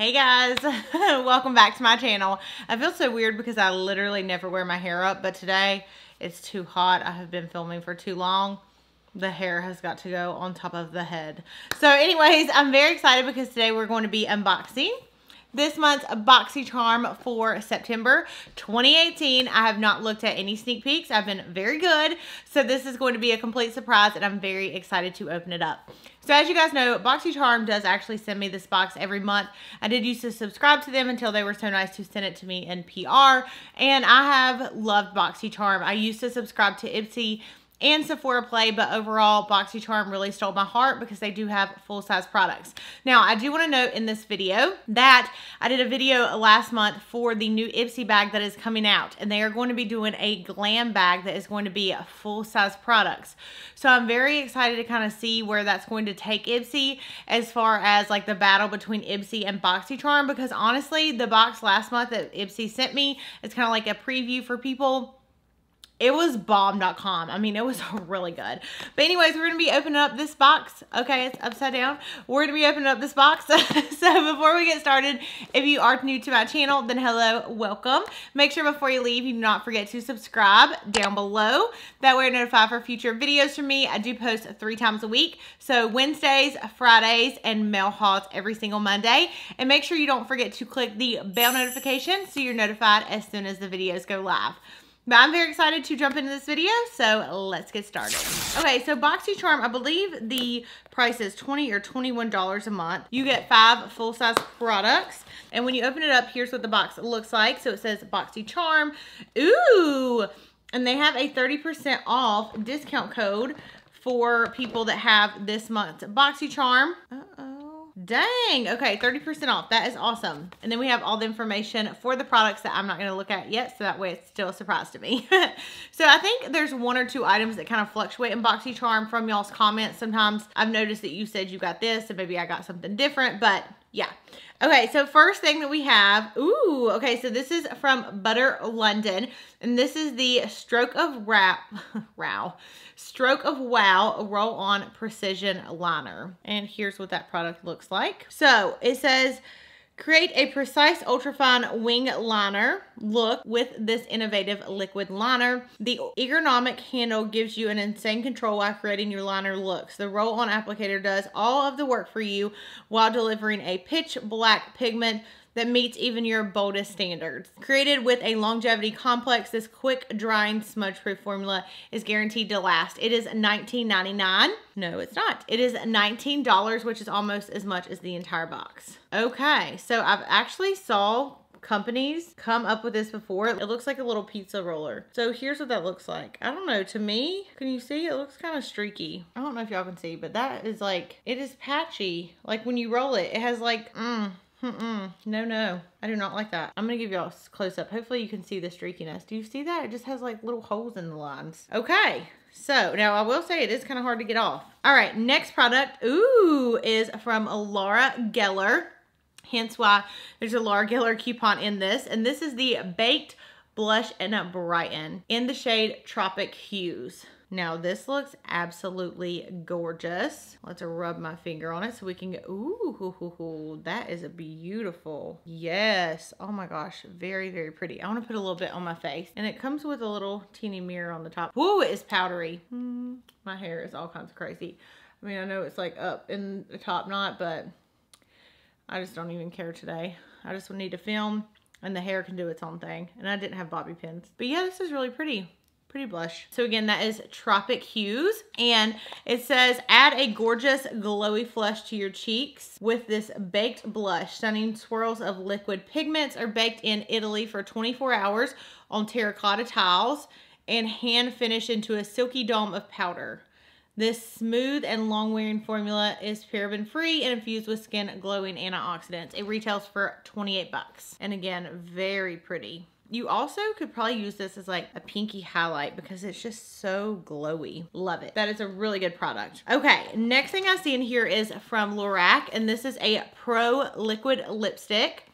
Hey guys, welcome back to my channel. I feel so weird because I literally never wear my hair up, but today it's too hot. I have been filming for too long. The hair has got to go on top of the head. So anyways, I'm very excited because today we're going to be unboxing this month's Boxycharm for September 2018. I have not looked at any sneak peeks. I've been very good. So this is going to be a complete surprise and I'm very excited to open it up. So as you guys know, Boxycharm does actually send me this box every month. I did used to subscribe to them until they were so nice to send it to me in PR. And I have loved Boxycharm. I used to subscribe to Ipsy and Sephora Play, but overall Boxycharm really stole my heart because they do have full-size products. Now, I do want to note in this video that I did a video last month for the new Ipsy bag that is coming out, and they are going to be doing a glam bag that is going to be full-size products. So I'm very excited to kind of see where that's going to take Ipsy as far as like the battle between Ipsy and Boxycharm, because honestly, the box last month that Ipsy sent me, it's kind of like a preview for people. It was bomb.com. I mean, it was really good. But anyways, we're going to be opening up this box. Okay, it's upside down. We're going to be opening up this box. So before we get started, if you are new to my channel, then hello, welcome. Make sure before you leave, you do not forget to subscribe down below. That way you're notified for future videos from me. I do post 3 times a week. So Wednesdays, Fridays, and mail hauls every single Monday. And make sure you don't forget to click the bell notification so you're notified as soon as the videos go live. But I'm very excited to jump into this video, so let's get started. Okay, so Boxycharm, I believe the price is $20 or $21 a month. You get 5 full-size products, and when you open it up, here's what the box looks like. So it says Boxycharm. Ooh! And they have a 30% off discount code for people that have this month's Boxycharm. Dang, okay, 30% off. That is awesome. And then we have all the information for the products that I'm not going to look at yet, so that way it's still a surprise to me. So I think there's 1 or 2 items that kind of fluctuate in Boxycharm from y'all's comments. Sometimes I've noticed that you said you got this, and maybe I got something different, but yeah. Okay, so first thing that we have, ooh, okay, so this is from Butter London, and this is the Stroke of Wow Roll-On Precision Liner. And here's what that product looks like. So it says, create a precise ultrafine wing liner look with this innovative liquid liner. The ergonomic handle gives you an insane control while creating your liner looks. The roll-on applicator does all of the work for you while delivering a pitch black pigment that meets even your boldest standards. Created with a longevity complex, this quick drying smudge-proof formula is guaranteed to last. It is $19.99. No, it's not. It is $19, which is almost as much as the entire box. Okay, so I've actually saw companies come up with this before. It looks like a little pizza roller. So here's what that looks like. I don't know, to me, can you see? It looks kind of streaky. I don't know if y'all can see, but that is like, it is patchy. Like when you roll it, it has like, no, I do not like that. I'm gonna give y'all a close up. Hopefully you can see the streakiness. Do you see that? It just has like little holes in the lines. Okay, so now I will say it is kind of hard to get off. All right, next product, ooh, is from Laura Geller. Hence why there's a Laura Geller coupon in this. And this is the Baked Blush and Brighten in the shade Tropic Hues. Now this looks absolutely gorgeous. Let's rub my finger on it so we can get, ooh, that is a beautiful. Yes, oh my gosh, very, very pretty. I want to put a little bit on my face. And it comes with a little teeny mirror on the top. Ooh, it is powdery. My hair is all kinds of crazy. I mean, I know it's like up in the top knot, but I just don't even care today. I just need to film and the hair can do its own thing. And I didn't have bobby pins. But yeah, this is really pretty. Pretty blush. So again, that is Tropic Hues. And it says, add a gorgeous glowy flush to your cheeks with this baked blush. Stunning swirls of liquid pigments are baked in Italy for 24 hours on terracotta tiles and hand finished into a silky dome of powder. This smooth and long-wearing formula is paraben-free and infused with skin-glowing antioxidants. It retails for 28 bucks. And again, very pretty. You also could probably use this as like a pinky highlight because it's just so glowy. Love it. That is a really good product. Okay, next thing I see in here is from Lorac, and this is a Pro Liquid Lipstick.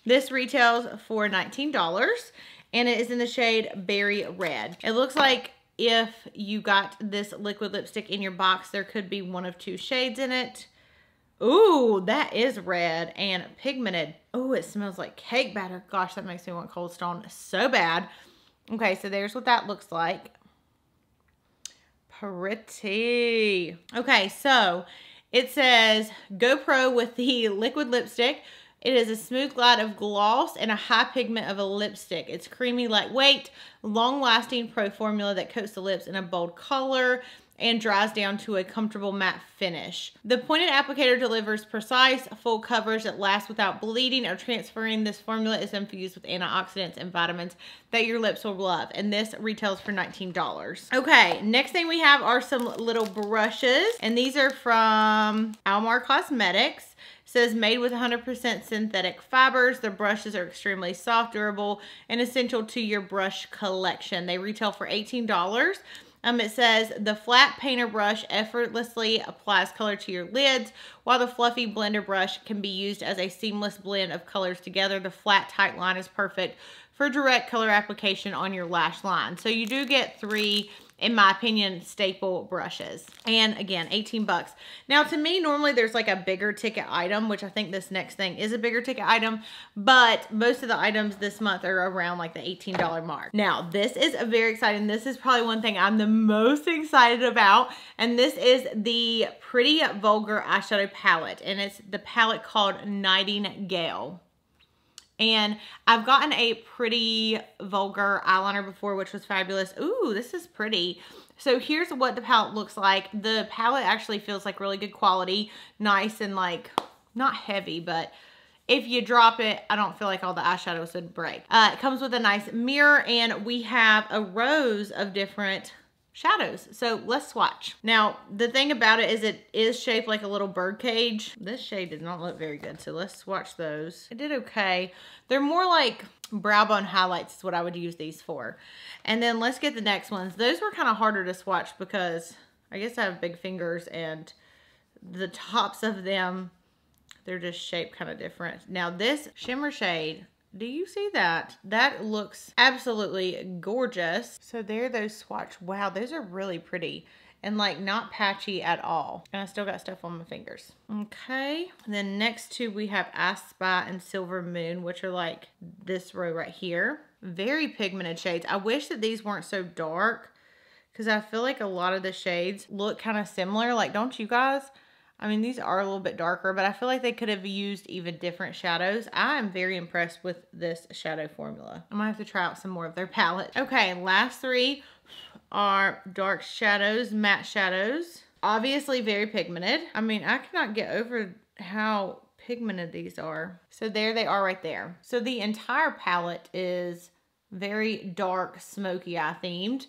This retails for $19, and it is in the shade Berry Red. It looks like if you got this liquid lipstick in your box, there could be 1 of 2 shades in it. Ooh, that is red and pigmented. Ooh, it smells like cake batter. Gosh, that makes me want Cold Stone so bad. Okay, so there's what that looks like. Pretty. Okay, so it says Go Pro with the liquid lipstick. It is a smooth glide of gloss and a high pigment of a lipstick. It's creamy, lightweight, long-lasting pro formula that coats the lips in a bold color and dries down to a comfortable matte finish. The pointed applicator delivers precise, full coverage that lasts without bleeding or transferring. This formula is infused with antioxidants and vitamins that your lips will love, and this retails for $19. Okay, next thing we have are some little brushes, and these are from Almar Cosmetics. It says made with 100% synthetic fibers. The brushes are extremely soft, durable, and essential to your brush collection. They retail for $18. It says the flat painter brush effortlessly applies color to your lids, while the fluffy blender brush can be used as a seamless blend of colors together. The flat tight line is perfect for direct color application on your lash line. So you do get 3, in my opinion, staple brushes. And again, 18 bucks. Now to me, normally there's like a bigger ticket item, which I think this next thing is a bigger ticket item, but most of the items this month are around like the $18 mark. Now this is very exciting. This is probably one thing I'm the most excited about. And this is the Pretty Vulgar eyeshadow palette. And it's the palette called Nightingale. And I've gotten a Pretty Vulgar eyeliner before, which was fabulous. Ooh, this is pretty. So here's what the palette looks like. The palette actually feels like really good quality. Nice and like, not heavy, but if you drop it, I don't feel like all the eyeshadows would break. It comes with a nice mirror, and we have a rows of different shadows. So let's swatch. Now, the thing about it is it is shaped like a little bird cage. This shade did not look very good, so let's swatch those. It did okay. They're more like brow bone highlights is what I would use these for. And then let's get the next ones. Those were kind of harder to swatch because I guess I have big fingers, and the tops of them, they're just shaped kind of different. Now this shimmer shade, do you see that? That looks absolutely gorgeous. So there, those swatch. Wow, those are really pretty and like not patchy at all. And I still got stuff on my fingers. Okay. And then next two, we have I Spy and Silver Moon, which are like this row right here. Very pigmented shades. I wish that these weren't so dark because I feel like a lot of the shades look kind of similar. Like, don't you guys? I mean, these are a little bit darker, but I feel like they could have used even different shadows. I am very impressed with this shadow formula. I might have to try out some more of their palette. Okay, last 3 are dark shadows, matte shadows. Obviously very pigmented. I mean, I cannot get over how pigmented these are. So there they are right there. So the entire palette is very dark, smoky eye themed.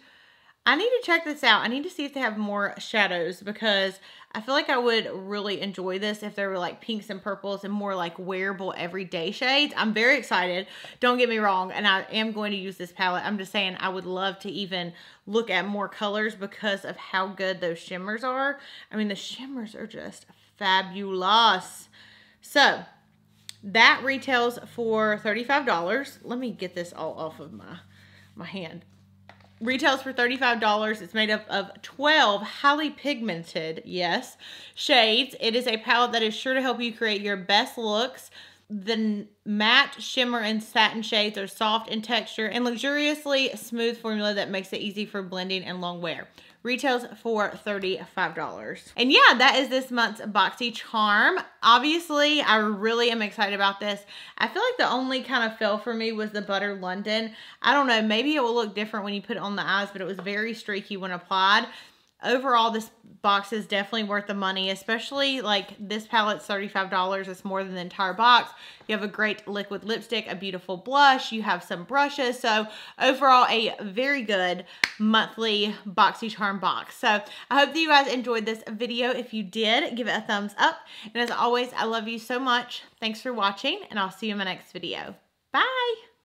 I need to check this out. I need to see if they have more shadows because I feel like I would really enjoy this if there were like pinks and purples and more like wearable everyday shades. I'm very excited. Don't get me wrong. And I am going to use this palette. I'm just saying I would love to even look at more colors because of how good those shimmers are. I mean, the shimmers are just fabulous. So that retails for $35. Let me get this all off of my hand. Retails for $35. It's made up of 12 highly pigmented, yes, shades. It is a palette that is sure to help you create your best looks. The matte, shimmer, and satin shades are soft in texture and luxuriously smooth formula that makes it easy for blending and long wear. Retails for $35. And yeah, that is this month's Boxycharm. Obviously, I really am excited about this. I feel like the only kind of fail for me was the Butter London. I don't know, maybe it will look different when you put it on the eyes, but it was very streaky when applied. Overall, this box is definitely worth the money, especially like this palette's $35. It's more than the entire box. You have a great liquid lipstick, a beautiful blush. You have some brushes. So overall, a very good monthly Boxycharm box. So I hope that you guys enjoyed this video. If you did, give it a thumbs up. And as always, I love you so much. Thanks for watching, and I'll see you in my next video. Bye.